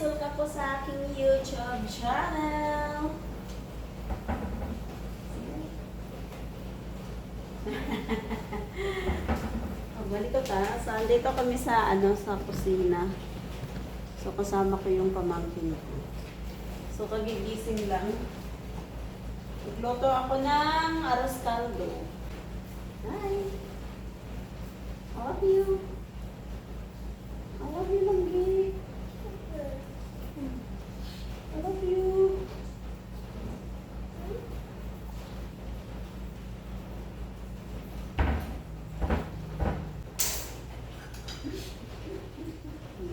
Welcome po sa aking YouTube channel. Balik ko ta. So, andito kami sa, sa kusina. So, kasama ko yung pamangkin ko. So, kagigising lang. Nagluto ako ng arroz caldo. Hi! How are you? I love you, Langgi. I love you.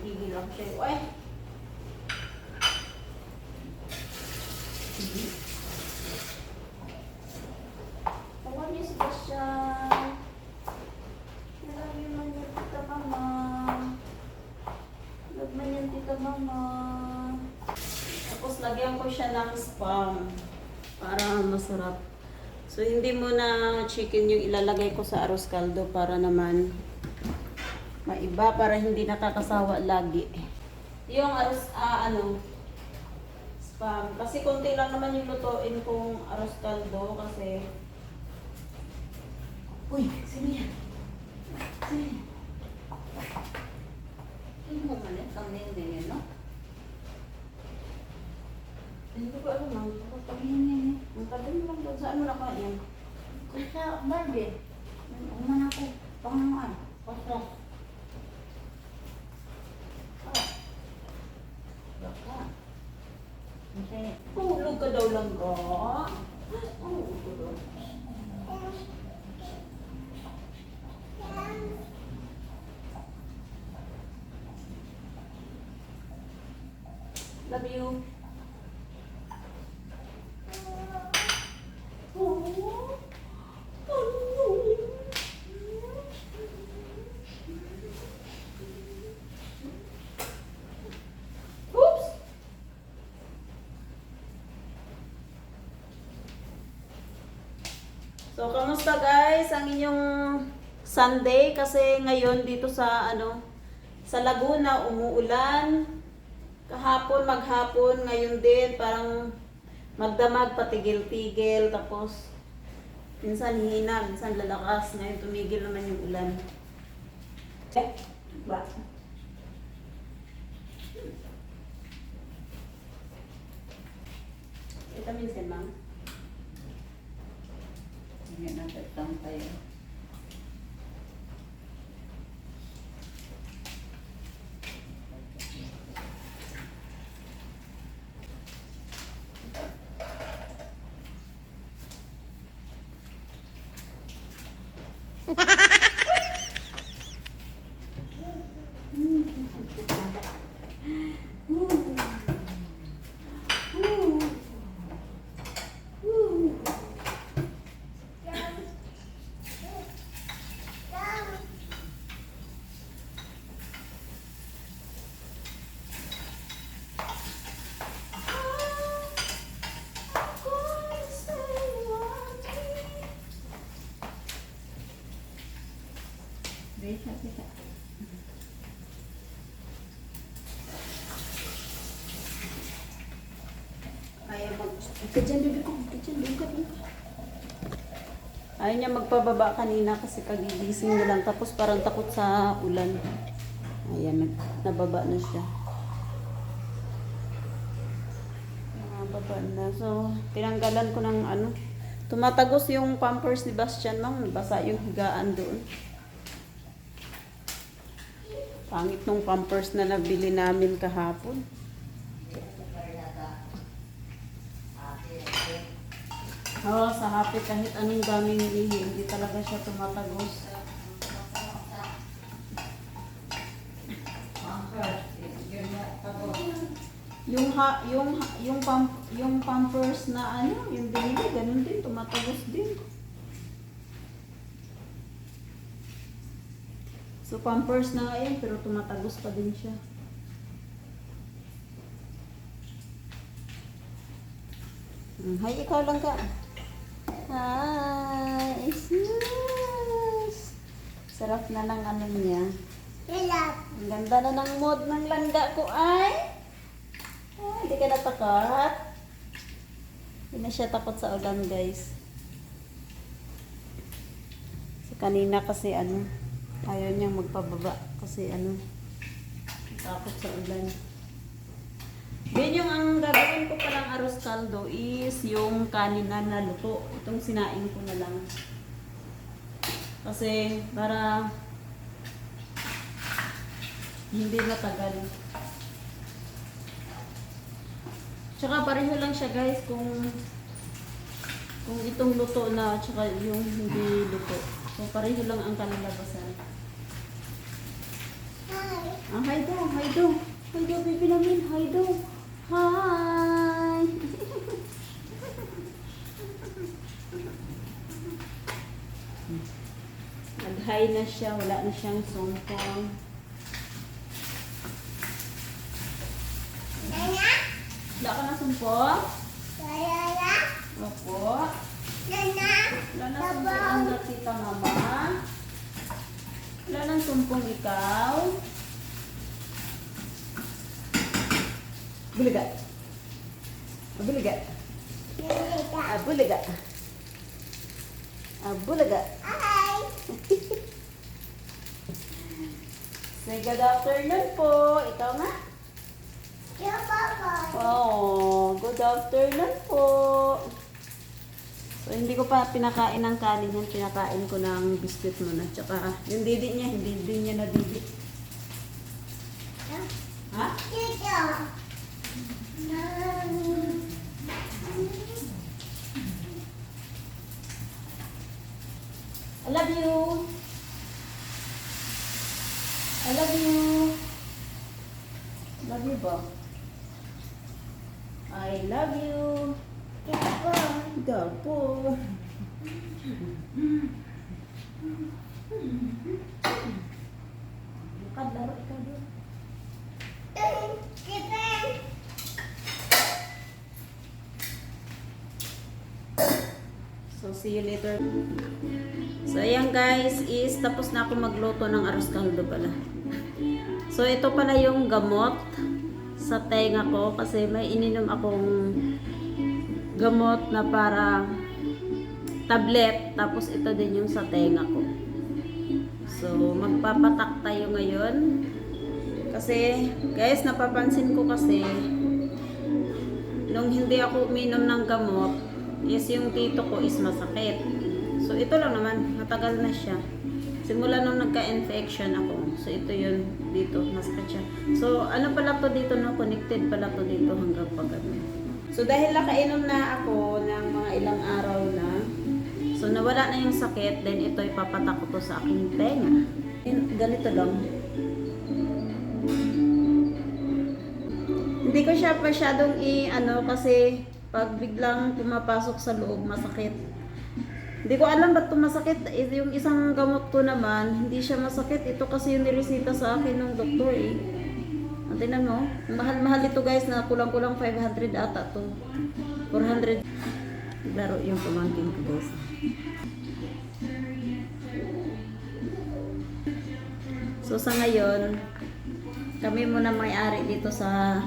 Gigil ako siya. Uy! Tawag niyo si Bashan. I love you, man, yung tita mama. Love man yung tita mama. Tapos lagyan ko siya ng spam para masarap. So hindi mo na chicken yung ilalagay ko sa arroz caldo para naman maiba, para hindi nakakasawa lagi. Yung arroz, spam. Kasi konti lang naman yung lutuin kong arroz caldo kasi... Uy, sino yan? Sino yan? Hindi mo malit, kami din yan, no? Hindi ko alam lang. Ang tagal mo lang doon. Saan mo nakain? Sa Barbie. Uman ako. Pangangaan. Basta. Baka. Kasi, Tulog ka daw lang ka. Tulog ka daw. Love you. Oops! So, kamusta guys ang inyong Sunday? Kasi ngayon dito sa sa Laguna umuulan. Kahapon, maghapon, ngayon din parang magdamag, patigil-tigil, tapos minsan hina, minsan lalakas. Ngayon tumigil naman yung ulan. Ba? Ito minsan, ma'am. hindi natatang tayo. Bisa, bisa. Ayaw dyan, bibig ko. Dyan, doon ka. Ayaw niya magpababa kanina kasi kagigising na lang. Tapos parang takot sa ulan. Ayan, nababa na siya. Nababa na. So, tinanggalan ko ng tumatagos yung pampers ni Bastian, ma'am. Basa yung higaan doon. Pangit nung pampers na nabili namin kahapon. Oo, sa hapit kahit anong daming ihi, hindi talaga siya tumatagos. Yung pampers na yung binili, ganun din, tumatagos din. So pampers na yan, pero tumatagos pa din siya. Hi, ikaw lang ka. Hi, sus. Sarap na ng niya. Hilap. Ang ganda na ng mood ng langga ko ay. Hindi ka natakot? Hindi na siya takot sa ulan, guys. So, kanina kasi ayaw niyang magpababa kasi takot sa ulan. Then yung ang gagawin ko palang arroz caldo is yung kanina na luto. Itong sinaing ko na lang. Kasi para hindi matagal. Tsaka pareho lang siya guys kung itong luto na tsaka yung hindi luto. So pareho lang ang kalalabasan. Hi do, hi do. Hi do, baby namin, hi do. Hi! Nag-hi na siya, wala na siyang sumpong. Wala ka na sumpong? Opo. Wala na sumpong na tita mama. Wala nang sumpong ikaw. Buliga. Buliga. Buliga. Buliga. Say good afternoon po. Ikaw nga? Oh, good afternoon po. So, hindi ko pa pinakain ng kanin yan. Pinakain ko ng biscuit muna. Tsaka, yung didi niya, hindi din niya nadidi. Ha? I love you. I love you. Love you ba? I love you. Gapo. Laro ikaw doon. So, see you later. So, ayan guys, is tapos na ako magluto ng arroz caldo pala. So, ito pala yung gamot sa tenga ko kasi may ininom akong gamot na para tablet. Tapos, ito din yung sa tenga ko. So, magpapatak tayo ngayon. Kasi, guys, napapansin ko kasi nung hindi ako uminom ng gamot, is yung dito ko is masakit. So, ito lang naman. Matagal na siya. Simula nung nagka-infection ako. So, ito yun. Dito. Masakit siya. So, ano pala to dito, no? Connected pala to dito hanggang pag So, dahil nakainom na ako ng mga ilang araw na, so, nawala na yung sakit. Then, ito ipapatak ko to sa aking tenga. Ganito lang. Hindi ko siya masyadong kasi pag biglang pumapasok sa loob, masakit. Hindi ko alam ba't masakit. Yung isang gamot ko naman, hindi siya masakit. Ito kasi yung niresita sa akin ng doktor eh. Tingnan mo, mahal-mahal ito guys na kulang-kulang 500 ata to. 400. Laro yung pamangkin ko guys. So sa ngayon, kami muna may-ari dito sa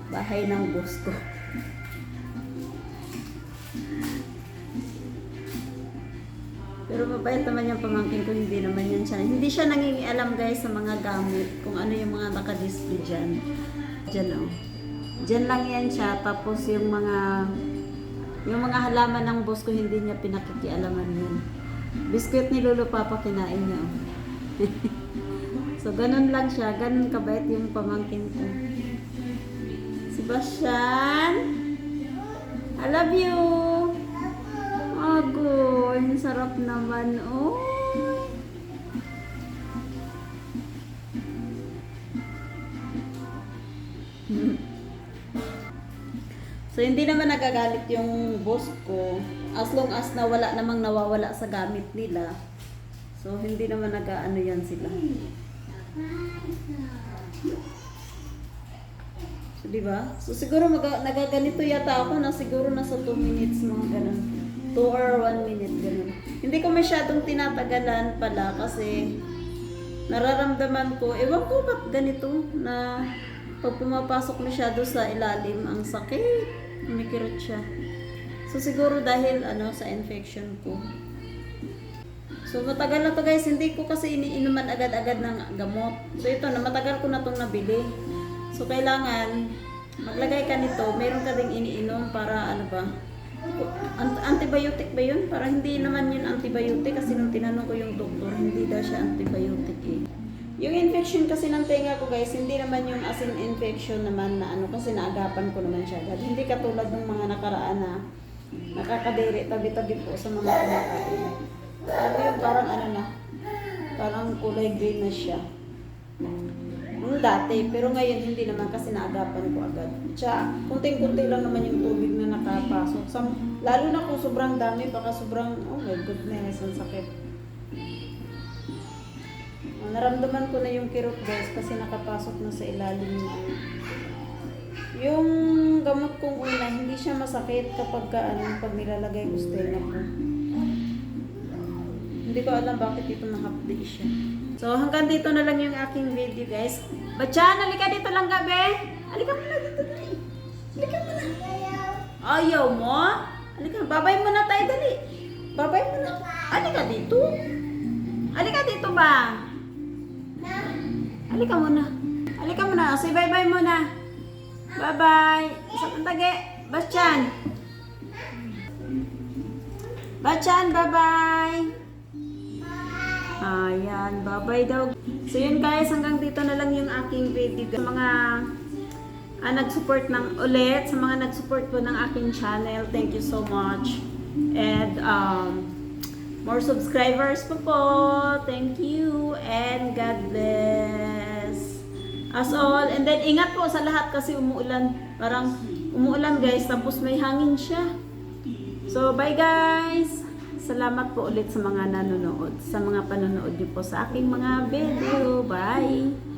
bahay ng boss ko. Pero mabait naman yung pamangkin ko, hindi naman yan siya. Hindi siya nangingialam guys sa mga gamit, kung ano yung mga nakadisplay dyan. Dyan o. Dyan lang yan siya, tapos yung mga halaman ng boss ko, hindi niya pinakikialaman yun. Biskuit ni Lolo Papa kinain niya o. So ganun lang siya, ganun kabait yung pamangkin ko. Sebastian, I love you. Agoy, ang sarap naman. Oh. So, hindi naman nagagalit yung boss ko. As long as na wala namang nawawala sa gamit nila. So, hindi naman nag-ano yan sila. So, diba? So, siguro nagaganito yata ako na siguro nasa 2 minutes mga ganun. 2 or 1 minute ganun. Hindi ko masyadong tinatagalan pala kasi nararamdaman ko, ewan ko ba't ganito na Pag pumapasok masyado sa ilalim, ang sakit. Umikirot siya. So siguro dahil sa infection ko. So matagal na to guys, hindi ko kasi iniinuman agad-agad ng gamot. So ito na, matagal ko na itong nabili. So kailangan, maglagay ka nito, meron ka ding iniinom para antibiotic ba yun? Para hindi naman yun antibiotic kasi nung tinanong ko yung doktor, hindi daw siya antibiotic eh. Yung infection kasi ng tenga ko guys, hindi naman yung as in infection naman na kasi naagapan ko naman siya agad. Hindi katulad ng mga nakaraan na nakakadiri tabi-tabi po sa mga kumakain. Yung parang parang kulay green na siya. Nung dati, pero ngayon hindi naman kasi naagapan ko agad. Tsaka, kunting-kunti lang naman yung tubig na nakapasok. Lalo na kung sobrang dami, baka sobrang, oh my goodness, ang sakit. Naramdaman ko na yung kirot guys kasi nakapasok na sa ilalim yung gamot kong una, hindi siya masakit kapag pag nilalagay ko sa tenga ko. Hindi ko alam bakit ito mahapdi siya. So hanggang dito na lang yung aking video guys. Bachan, halika dito lang gabi. Halika muna dito dali. Halika muna. Ayaw mo? Halika, babay muna tayo dali. Babay muna. Halika dito. Halika dito ba? Halika muna. Halika muna. Say bye-bye muna. Bye-bye. Isa pang tage. Bachan. Bachan, bye-bye. Ayan, bye-bye daw. So yun guys, hanggang dito na lang yung aking video. Sa mga nag-support ulit, sa mga nag-support po ng aking channel, thank you so much. And more subscribers po. Thank you and God bless us all. And then ingat po sa lahat kasi umuulan. Parang umuulan guys, tapos may hangin siya. So bye guys. Salamat po ulit sa mga nanonood, sa mga panonood niyo po sa aking mga video. Bye!